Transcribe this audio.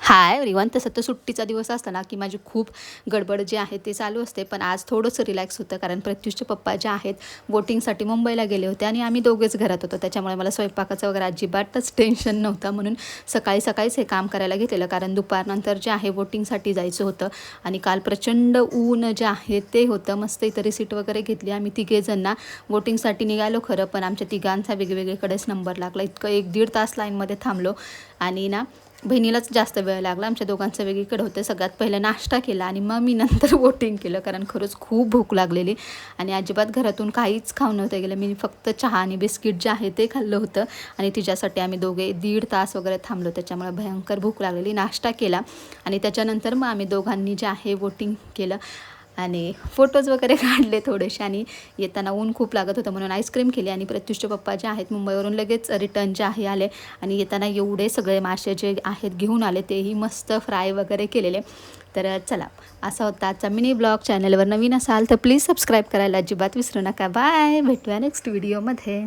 Hi everyone. तसं तर सुट्टीचा दिवस असला ना की माझी खूप गडबड जी आहे ते चालू असते, पण आज थोडंसं रिलॅक्स होतं कारण प्रत्युषचे पप्पा जे आहेत वोटिंगसाठी मुंबईला गेले होते आणि आम्ही दोघेच घरात होतो. त्याच्यामुळे मला स्वयंपाकाचं वगैरे अजिबातच टेन्शन नव्हतं. म्हणून सकाळी सकाळीच हे काम करायला घेतलेलं कारण दुपारनंतर जे आहे वोटिंगसाठी जायचं होतं आणि काल प्रचंड ऊन जे आहे ते होतं. मस्त इथं रिसीट वगैरे घेतली. आम्ही तिघेजण वोटिंगसाठी निघालो खरं, पण आमच्या तिघांचा वेगवेगळीकडेच नंबर लागला. इतकं 1-1.5 तास लाईनमध्ये थांबलो आणि ना बहिणीलाच जास्त वेळ लागला. आमच्या दोघांचं वेगळीकडे होतं. सगळ्यात पहिलं नाश्ता केला आणि मग मी नंतर वोटिंग केलं कारण खरंच खूप भूक लागलेली आणि अजिबात घरातून काहीच खाऊन नव्हतं गेलं. मी फक्त चहा आणि बिस्किट जे आहे ते खाल्लं होतं आणि तिच्यासाठी आम्ही दोघे 1.5 तास वगैरे थांबलो. त्याच्यामुळे भयंकर भूक लागलेली. नाश्ता केला आणि त्याच्यानंतर मग आम्ही दोघांनी जे आहे वोटिंग केलं आणि फोटोज वगैरे काढले थोडेसे. आणि येताना ऊन खूप लागत होतं म्हणून आईस्क्रीम केली आणि प्रत्युषचे पप्पा जे आहेत मुंबईवरून लगेच रिटर्न जे आहे आले आणि येताना एवढे सगळे मासे जे आहेत घेऊन आले, तेही मस्त फ्राय वगैरे केलेले. तर चला, असा होता आजचा मिनी ब्लॉग. चॅनलवर नवीन असाल तर प्लीज सबस्क्राईब करायला अजिबात विसरू नका. बाय, भेटूया नेक्स्ट व्हिडिओमध्ये.